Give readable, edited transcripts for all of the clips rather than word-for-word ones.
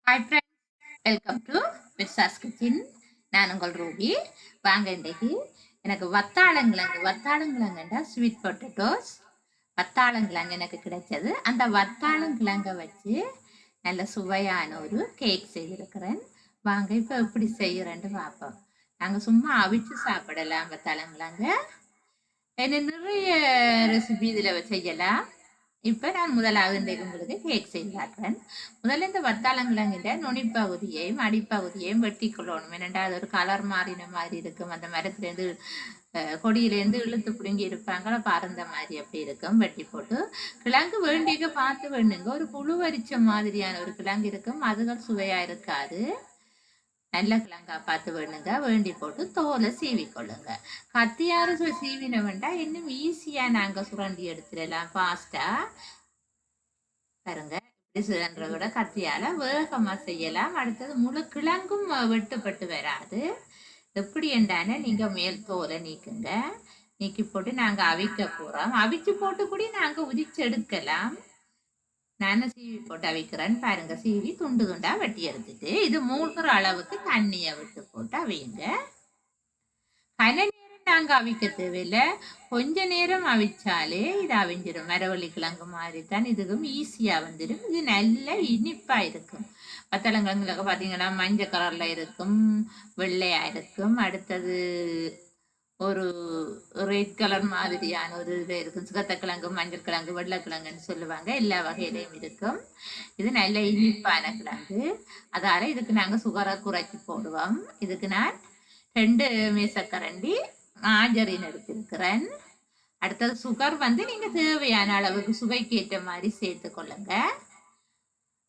Hi friends, welcome to Mirza's kitchen. நான் உங்கள் Ruby. வாங்க, இன்றைக்கு எனக்கு வத்தாளங்கிழங்குண்டா ஸ்வீட் பொட்டேட்டோஸ். வத்தாளங்கிழங்கு எனக்கு கிடைச்சது. அந்த வத்தாளங்கிழங்கை வச்சு நல்ல சுவையான ஒரு கேக் செய்திருக்கிறேன். வாங்க இப்போ எப்படி செய்கிறேன்னு பார்ப்போம். நாங்கள் சும்மா அவிச்சு சாப்பிடலாம் வத்தாளங்கிழங்க. என்ன நிறைய ரெசிபி இதில் செய்யலாம். இப்போ நான் முதலாவது இன்றைக்கு உங்களுக்கு கேக் செய்து காட்டுறேன். முதல்ல இந்த வத்தாளங்கிழங்கிட்ட நுனிப்பகுதியையும் அடிப்பகுதியையும் வெட்டி கொள்ளணும். ஏனென்றால் அது ஒரு கலர் மாறின மாதிரி இருக்கும். அந்த மரத்துலேருந்து கொடியிலேருந்து இழுத்து பிடுங்கி இருப்பாங்கள, பறந்த மாதிரி அப்படி இருக்கும். வெட்டி போட்டு கிழங்கு வேண்டிய பார்த்து வேணுங்க. ஒரு புழு வரிச்ச மாதிரியான ஒரு கிழங்கு இருக்கும், அதுகள் சுவையாக இருக்காது. நல்ல கிழங்கா பார்த்து வேணுங்க. வேண்டி போட்டு தோலை சீவி கொள்ளுங்க. கத்தியாறு சீவின வேண்டாம், இன்னும் ஈஸியா நாங்க சுரண்டி எடுத்துடலாம் ஃபாஸ்டா. பாருங்க, இப்படி சுரண்ட விட கத்தியால வேகமா செய்யலாம். அடுத்தது முழு கிழங்கும் வெட்டுப்பட்டு வராது. எப்படி என்றானே நீங்க மேல் தோலை நீக்குங்க. நீக்கி போட்டு நாங்க அவிக்க போறோம். அவிச்சு போட்டு கூட நாங்க உதிச்சு எடுக்கலாம். நானும் சீவி போட்டு அவிக்கிறேன்னு பாருங்க. சீவி துண்டு துண்டா வெட்டி எடுத்துட்டு இது மூழ்கிற அளவுக்கு தண்ணியை விட்டு போட்டு அவியுங்க. கன நேரம் நாங்க அவிக்க தேவையில்லை, கொஞ்ச நேரம் அவிச்சாலே இது அவிஞ்சிடும். மரவள்ளி கிழங்கு மாதிரி தான், இதுக்கும் ஈஸியா வந்துடும். இது நல்ல இனிப்பா இருக்கும். வத்தலங்கிழங்குல பாத்தீங்கன்னா மஞ்சள் கலர்ல இருக்கும், வெள்ளையா இருக்கும். அடுத்தது ஒரு ரெட் கலர் மாதிரியான ஒரு இது இருக்கும். சிகத்தக்கிழங்கு, மஞ்சள் கிழங்கு, வெள்ளைக்கிழங்குன்னு சொல்லுவாங்க. எல்லா வகையிலையும் இருக்கும். இது நல்ல இனிப்பான கிழங்கு. அதால இதுக்கு நாங்க சுகரை குறைச்சி போடுவோம். இதுக்கு நான் 2 மேசக்கரண்டி மாஜரின் எடுத்திருக்கிறேன். அடுத்தது சுகர் வந்து நீங்க தேவையான அளவுக்கு சுவைக்கு ஏற்ற மாதிரி சேர்த்து கொள்ளுங்க.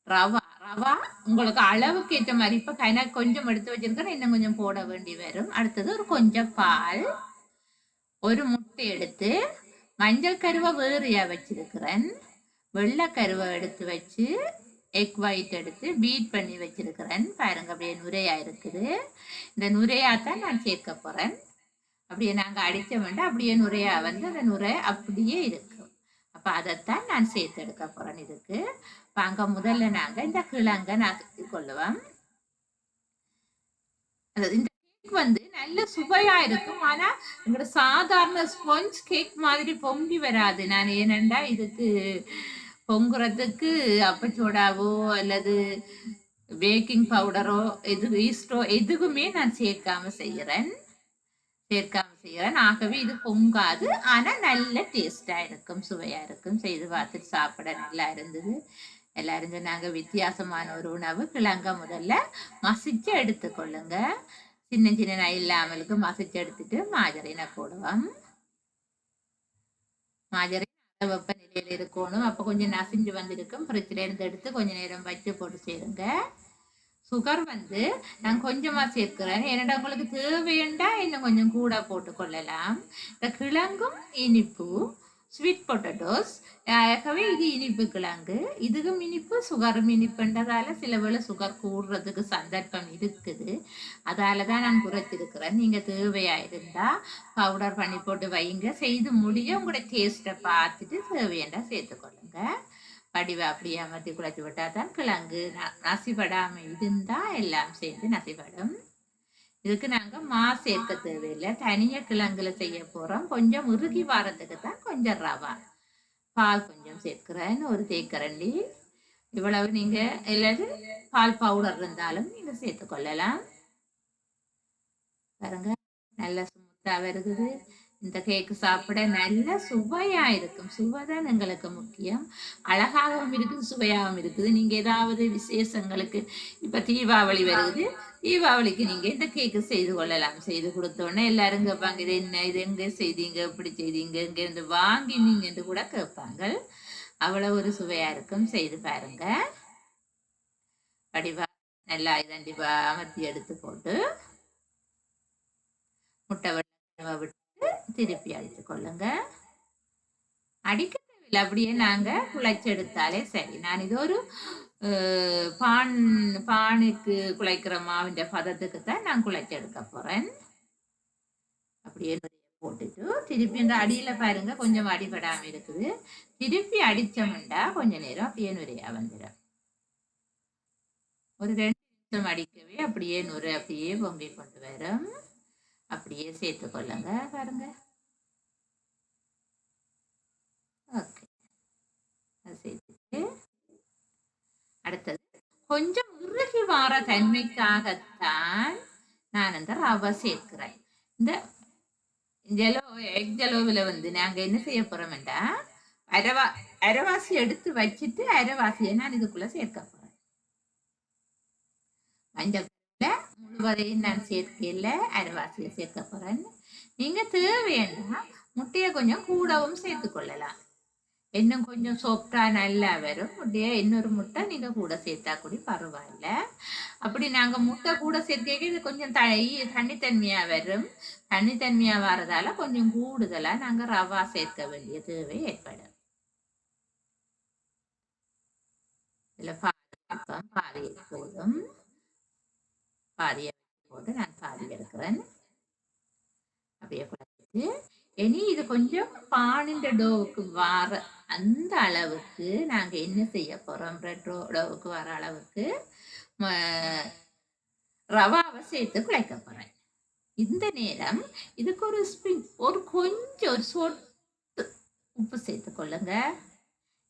ரவா ரவா உங்களுக்கு அளவுக்கு ஏற்ற மாதிரி. இப்ப எனக்கு கொஞ்சம் எடுத்து வச்சிருக்கிறேன், இன்னும் கொஞ்சம் போட வேண்டி வரும். அடுத்தது ஒரு கொஞ்சம் பால், ஒரு முட்டை எடுத்து மஞ்சள் கருவை வேறையா வச்சிருக்கிறேன். வெள்ளை கருவை எடுத்து வச்சு எக் ஒயிட் எடுத்து பீட் பண்ணி வச்சிருக்கிறேன். பாருங்க, அப்படியே நுரையா இருக்குது. இந்த நுரையாத்தான் நான் சேர்க்க போறேன். அப்படியே நாங்க அடிச்ச வேண்டாம், அப்படியே நுரையா வந்து அந்த நுரை அப்படியே இருக்கும். அப்ப அதைத்தான் நான் சேர்த்து எடுக்க போறேன். இதுக்கு வாங்க, முதல்ல நாங்க இந்த கிழங்க நசுத்தி கொள்ளுவோம். இந்த கேக் வந்து நல்ல சுவையா இருக்கும். ஆனா எங்களோட சாதாரண ஸ்பாஞ்ச் கேக் மாதிரி பொங்கி வராது. நான் ஏனண்டா இதுக்கு பொங்குறதுக்கு அப்பச்சோடாவோ அல்லது பேக்கிங் பவுடரோ ஈஸ்டோ எதுவுமே நான் சேர்க்காம செய்யறேன். ஆகவே இது பொங்காது. ஆனா நல்ல டேஸ்டா இருக்கும், சுவையா இருக்கும். செய்து பார்த்துட்டு சாப்பிட நல்லா இருந்தது. எல்லாரும் சொன்னாங்க வித்தியாசமான ஒரு உணவு. கிழங்க முதல்ல மசிச்சு எடுத்துக்கொள்ளுங்க. சின்ன சின்ன இல்லாமலுக்கு மசிச்சு எடுத்துட்டு மாஜரினை போடுவோம். மாஜரின் வெப்ப நிலையில இருக்கணும். அப்ப கொஞ்சம் நசிஞ்சு வந்திருக்கும். ஃப்ரிட்ஜ்ல இருந்து எடுத்து கொஞ்ச நேரம் வச்சு போட்டு சேருங்க. சுகர் வந்து நான் கொஞ்சமா சேர்க்கிறேன். என்னடா உங்களுக்கு தேவையண்டா இன்னும் கொஞ்சம் கூட போட்டு கொள்ளலாம். இந்த கிழங்கும் இனிப்பு, ஸ்வீட் பொட்டேட்டோஸ். ஆகவே இது இனிப்பு கிழங்கு, இதுக்கும் இனிப்பு, சுகரும் இனிப்புன்றதால சில வேளை சுகர் கூடுறதுக்கு சந்தர்ப்பம் இருக்குது. அதால தான் நான் குறைச்சிருக்கிறேன். நீங்க தேவையா இருந்தா பவுடர் பண்ணி போட்டு வைங்க. செய்து முடிய உங்களோட டேஸ்ட்டை பார்த்துட்டு தேவையண்டா சேர்த்துக்கொள்ளுங்க. வடிவை அப்படியே அமர்த்தி குழைச்சி விட்டால் தான் கிழங்கு நசிபடாமல் இருந்தா எல்லாம் சேர்ந்து நசிபடும். இதுக்கு நாங்க மா சேர்க்க தேவையில்லை, தனியா கிழங்குல செய்ய போறோம். கொஞ்சம் உருகி வாரத்துக்கு தான் கொஞ்சம் ரவா, பால் கொஞ்சம் சேர்க்கிறேன், ஒரு தேக்கரண்டி. இவ்வளவு நீங்க இல்லது பால் பவுடர் இருந்தாலும் நீங்க சேர்த்து கொள்ளலாம். பாருங்க, நல்ல ஸ்மூத்தா வருது. இந்த கேக்கு சாப்பிட நல்ல சுவையா இருக்கும். சுவைதான் எங்களுக்கு முக்கியம். அழகாகவும் இருக்குது, சுவையாகவும் இருக்குது. நீங்க ஏதாவது விசேஷங்களுக்கு, இப்ப தீபாவளி வருது, தீபாவளிக்கு நீங்க இந்த கேக்கு செய்து கொள்ளலாம். செய்து கொடுத்தோடனே எல்லாரும் கேட்பாங்க, இது என்ன, இது எங்க செய்தீங்க, எப்படி செய்தீங்க, எங்க இருந்து வாங்கினீங்க என்று கூட கேட்பாங்க. அவ்வளவு ஒரு சுவையா இருக்கும். செய்து பாருங்க. வடிவா நல்லா இதண்டி அமர்த்தி எடுத்து போட்டு முட்டை விட்டு திருப்பி அடித்து கொள்ளுங்க. அடிக்க தேவையில்லை, அப்படியே நாங்க குழைச்சு எடுத்தாலே சரி. நான் இது ஒரு பானுக்கு குழைக்கிற மாவின் பதத்துக்கு தான் நான் குழைச்சு எடுக்க போறேன். அப்படியே போட்டுட்டு திருப்பி இந்த அடியில பாருங்க கொஞ்சம் அடிபடாம இருக்குது. திருப்பி அடிச்சோம்டா கொஞ்ச நேரம் அப்படியே நுரையா வந்துடும். ஒரு 2 நிமிஷம் அடிக்கவே அப்படியே நுரை அப்படியே பொங்கி கொண்டு வரும். அப்படியே சேர்த்து கொள்ளுங்க பாருங்க. ஓகே, அது சேர்த்துட்டு அடுத்தது கொஞ்சம் இறுகி வார தன்மைக்காகத்தான் நான் அந்த ரவை சேர்க்கிறேன். இந்த எக் ஜலோவில் வந்து நாங்க என்ன செய்ய போறோம்டா, அரைவாசி எடுத்து வச்சுட்டு அரைவாசியை நான் இதுக்குள்ள சேர்க்க போறேன். மஞ்சள் முழுவதையும் நான் சேர்க்கல, அரைவாசியை சேர்க்க போறேன். நீங்க தேவைன்னா முட்டையை கொஞ்சம் கூடவும் சேர்த்து கொள்ளலாம். இன்னும் கொஞ்சம் சோப்டா நல்லா வரும். முட்டையை இன்னொரு முட்டை நீங்க கூட சேர்த்தா கூட பரவாயில்ல. அப்படி நாங்க முட்டை கூட சேர்க்க இது கொஞ்சம் தண்ணித்தன்மையா வரும். தண்ணித்தன்மையா வர்றதால கொஞ்சம் கூடுதலா நாங்க ரவா சேர்க்க வேண்டிய தேவை ஏற்படும். இதுல பாதி போதும், பாதியை போட்டு நான் பாதி எடுக்கிறேன். அப்படியே குழப்பிட்டு இனி இது கொஞ்சம் பானிண்ட டோவுக்கு வர அந்த அளவுக்கு நாங்க என்ன செய்ய போறோம், பிரெட் டோவுக்கு வர அளவுக்கு ரவாவை சேர்த்து குழைக்க போறேன். இந்த நேரம் இதுக்கு ஒரு கொஞ்சம் ஒரு சொட்டு உப்பு சேர்த்து கொள்ளுங்க.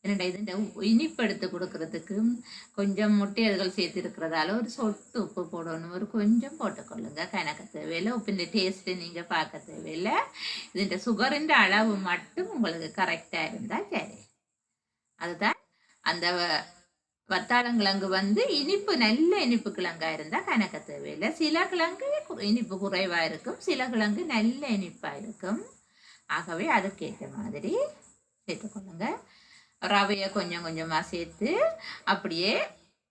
என்னடா இது இனிப்பு எடுத்து கொடுக்கறதுக்கு கொஞ்சம் முட்டையர்கள் சேர்த்து இருக்கிறதால ஒரு சொட்டு உப்பு போடணும். ஒரு கொஞ்சம் போட்டுக்கொள்ளுங்க. கணக்கு தேவையில்லை. உப்பின் டேஸ்ட் நீங்க பார்க்க தேவையில்லை. இதுன்ற சுகரின் அளவு மட்டும் உங்களுக்கு கரெக்டா இருந்தா சரி. அதுதான் அந்த வத்தாளங்கிழங்கு வந்து இனிப்பு நல்ல இனிப்பு கிழங்கா இருந்தா கணக்க தேவையில்லை. சில கிழங்கு இனிப்பு குறைவா இருக்கும், சில கிழங்கு நல்ல இனிப்பா இருக்கும். ஆகவே அதுக்கேற்ற மாதிரி சேர்த்துக்கொள்ளுங்க. ரவையை கொஞ்சம் கொஞ்சமா சேர்த்து அப்படியே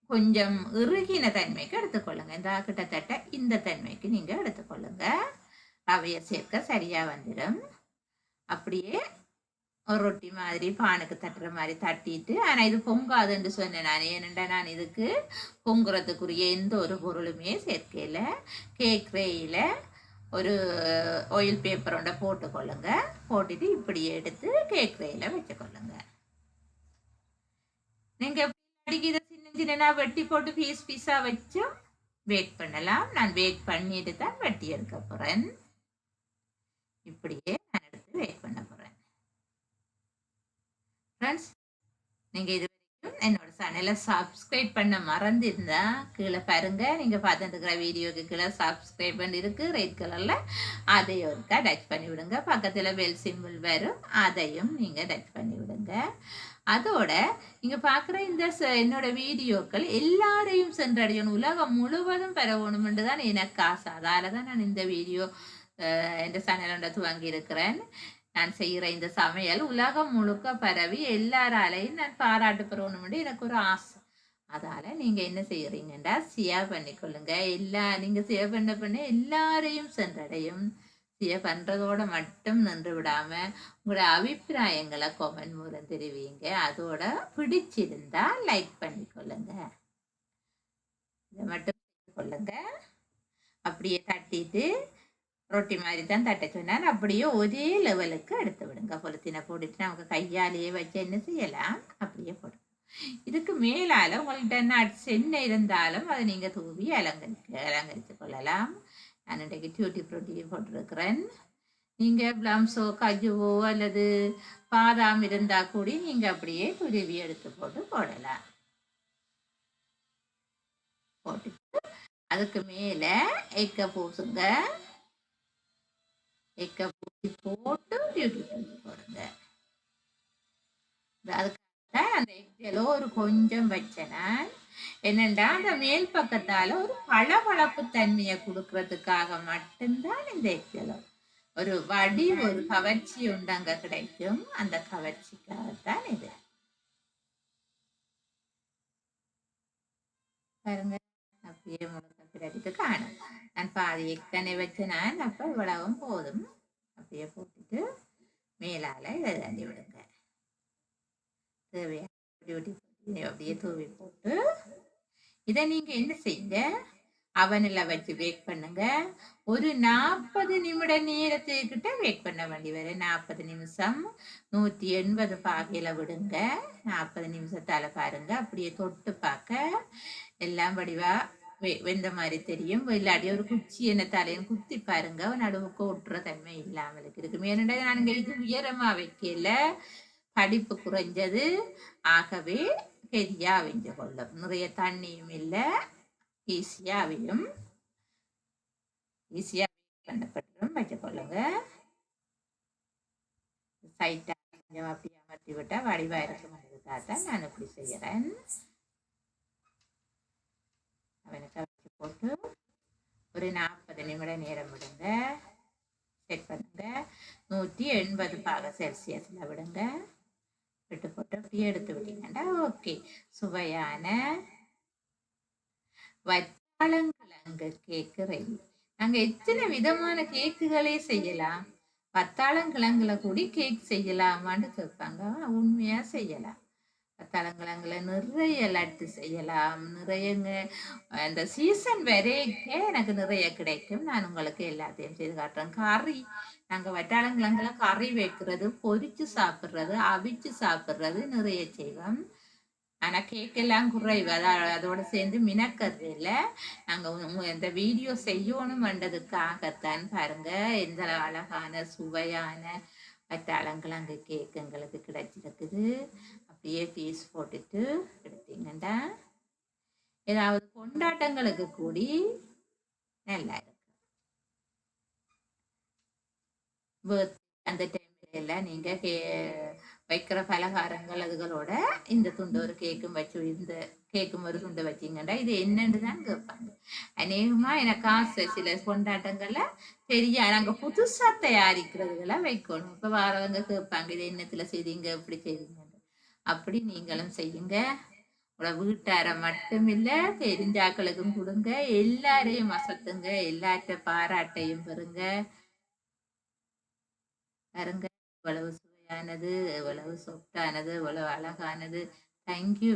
கொஞ்சம் இறுகின தன்மைக்கு எடுத்துக்கொள்ளுங்க. இந்த கிட்டத்தட்ட இந்த தன்மைக்கு நீங்க எடுத்துக்கொள்ளுங்க. ரவையை சேர்க்க சரியா வந்துடும். அப்படியே ஒரு ரொட்டி மாதிரி பானுக்கு தட்டுற மாதிரி தட்டிட்டு, ஆனா இது பொங்காதுன்னு சொன்னேன் நான். ஏனென்றா நான் இதுக்கு பொங்குறதுக்குரிய எந்த ஒரு பொருளுமே சேர்க்கல. கேக் ரேயில ஒரு ஆயில் பேப்பர் ஒன்றை போட்டுக்கொள்ளுங்க. போட்டுட்டு இப்படியே எடுத்து கேக் ரேயில வச்சுக்கொள்ளுங்க. நீங்க இதை சின்ன சின்ன வெட்டி போட்டு பீஸ் பீஸா வச்சும் பேக் பண்ணலாம். நான் பேக் பண்ணிட்டு தான் வெட்டி எடுக்க போறேன். இப்படியே நான் எடுத்து பேக் பண்ண போறேன். ஃப்ரெண்ட்ஸ், நீங்க இது வரைக்கும் என்னோட சேனலை சப்ஸ்கிரைப் பண்ண மறந்துருந்தா கீழே பாருங்க. நீங்க பார்த்துட்டு இருக்கிற வீடியோக்கு கீழே சப்ஸ்கிரைப் பண்ணி இருக்கு ரெட் கலர்ல, அதையும் ஒருக்கா டச் பண்ணி விடுங்க. பக்கத்துல பெல் சிம்பிள் வரும், அதையும் நீங்க டச் பண்ணி விடுங்க. அதோட நீங்க பாக்குற இந்த என்னோட வீடியோக்கள் எல்லாரையும் சென்றடையணும், உலகம் முழுவதும் பெறணும்னு தான் எனக்கு ஆசை. அதாலதான் நான் இந்த வீடியோ இந்த சேனலோட துவங்கி இருக்கிறேன். நான் செய்கிற இந்த சமையல் உலகம் முழுக்க பரவி எல்லாராலையும் நான் பாராட்டு பெறணும்னு எனக்கு ஒரு ஆசை. அதால நீங்க என்ன செய்யறீங்கன்னா ஷேர் பண்ணிக்கொள்ளுங்க. நீங்க ஷேர் பண்ண எல்லாரையும் சென்றடையும். ஷேர் பண்றதோட மட்டும் நின்று விடாம உங்களோட அபிப்பிராயங்களை கமெண்ட் மூலம் தெரிவிங்க. அதோட பிடிச்சிருந்தா லைக் பண்ணிக்கொள்ளுங்க. இதை மட்டும் கொள்ளுங்க. அப்படியே தட்டிட்டு ரொட்டி மாதிரி தான் தட்ட சொன்னார். அப்படியே ஒரே லெவலுக்கு எடுத்து விடுங்க. பொலித்தீனை போட்டுட்டு நமக்கு கையாலேயே வச்சு என்ன செய்யலாம், அப்படியே போடும். இதுக்கு மேலால உங்கள்கிட்ட நட்ஸ் என்ன இருந்தாலும் அதை நீங்க தூவி அலங்கரித்து கொள்ளலாம். நான் இன்றைக்கு டியூட்டி ப்ரோட்டி போட்டிருக்கிறேன். நீங்க பிளம்ஸோ கஜுவோ அல்லது பாதாம் இருந்தா கூடி நீங்க அப்படியே துருவி எடுத்து போட்டு போடலாம். போட்டுட்டு அதுக்கு மேல எக்க பூசுங்க. எக்க பூசி போட்டு டியூட்டி ப்ரோட்டி போடுங்க. அதுக்காக அந்த எக்கலோ ஒரு கொஞ்சம் வச்சேன்னா என்னண்டா அந்த மேல் பக்கத்தால ஒரு பளபளப்பு தன்மையை கொடுக்கறதுக்காக மட்டும்தான் இந்த எக்கலோ. ஒரு வடி ஒரு கவர்ச்சி உண்டு அங்க கிடைக்கும். அந்த கவர்ச்சிக்காகத்தான் இது. பாருங்க, அப்படியே முழுக்க பிறகு காணும். நான் பாதி எக்கனை வச்சேனா அப்ப இவ்வளவும் போதும். அப்படியே போட்டுட்டு மேலால இதை தண்ணி விடுங்க. தேவையான அப்படியே தூவி போட்டு இதை நீங்க என்ன செய்யுங்க, அவனில் வச்சு பேக் பண்ணுங்க. ஒரு 40 நிமிட நேரத்துக்கிட்ட பேக் பண்ண வேண்டி வரும். 40 நிமிஷம் 180 பாகையில விடுங்க. 40 நிமிஷத்தால பாருங்க. அப்படியே தொட்டு பார்க்க எல்லாம் வடிவா வெந்த மாதிரி தெரியும். இல்லாட்டி ஒரு குச்சி என்ன தலையும் குத்தி பாருங்க. நடுவுக்கு ஒட்டுற தன்மை இல்லாமல் இருக்கு. ஏனென்றா நாங்க இது உயரமா வைக்கல, படிப்பு குறைஞ்சது, ஆகவே கெதியா அவிஞ்சு கொள்ளும். நிறைய தண்ணியும் இல்லை, ஈஸியாவையும் ஈஸியா பண்ணப்பட்டும் வச்சுக்கொள்ளுங்க. சைட்டா கொஞ்சம் அப்படி அமர்த்தி விட்டா வடிவா இருக்கும். நான் இப்படி செய்யறேன். அவனுக்கு வச்சு போட்டு ஒரு 40 நிமிட நேரம் விடுங்க. செட் பண்ணுங்க. 180 பாக செல்சியஸ்ல விடுங்க. விட்டு போட்டு அப்படியே எடுத்து விட்டீங்கன்னா ஓகே. சுவையான வத்தாளங்கிழங்கு கேக்கு ரெடி. நாங்க எத்தனை விதமான கேக்குகளே செய்யலாம். வத்தாளங்கிழங்குல கூடி கேக் செய்யலாமான்னு கேட்பாங்க. உண்மையா செய்யலாம். வத்தாளங்கிழங்குல நிறைய லட்டு செய்யலாம். நிறையங்க அந்த சீசன் வரைக்கே எனக்கு நிறைய கிடைக்கும். நான் உங்களுக்கு எல்லாத்தையும் செய்து காட்டுறேன். கறி நாங்க வட்டாளங்கிழங்குல கறி வைக்கிறது, பொரிச்சு சாப்பிடுறது, அவிச்சு சாப்பிடுறது நிறைய செய்வோம். ஆனா கேக் எல்லாம் குறைவு. அதோட சேர்ந்து மினக்கிறது இல்லை. நாங்க இந்த வீடியோ செய்யணும்ன்றதுக்காகத்தான் பாருங்க எந்த அழகான சுவையான வட்டாளங்கிழங்கு கேக் எங்களுக்கு கிடைச்சிருக்குது. அப்படியே பீஸ் போட்டுட்டு எடுத்தீங்கன்னா ஏதாவது கொண்டாட்டங்களுக்கு கூடி நல்லா இருக்கு. அந்த டைம்ல எல்லாம் நீங்க வைக்கிற பலகாரங்கள் அதுகளோட இந்த துண்டு ஒரு கேக்கும் வச்சு இந்த கேக்கும் ஒரு துண்டு வச்சிங்கன்னா இது என்னன்னு தான் கேட்பாங்க. அநேகமா எனக்கு ஆசை சில கொண்டாட்டங்கள்ல தெரியா நாங்க புதுசா தயாரிக்கிறதுகளை வைக்கணும். இப்ப வாரவங்க கேட்பாங்க இது என்னத்துல செய்தீங்க எப்படி செய்தீங்க. அப்படி நீங்களும் செய்யுங்க. உங்களோட வீட்டார மட்டும் இல்ல தெரிஞ்சாக்களுக்கும் கொடுங்க. எல்லாரையும் அசத்துங்க. எல்லாற்ற பாராட்டையும் பெறுங்க. பாருங்க எவ்வளவு சுவையானது, எவ்வளவு சொத்தானது, எவ்வளவு அழகானது. தேங்க்யூ.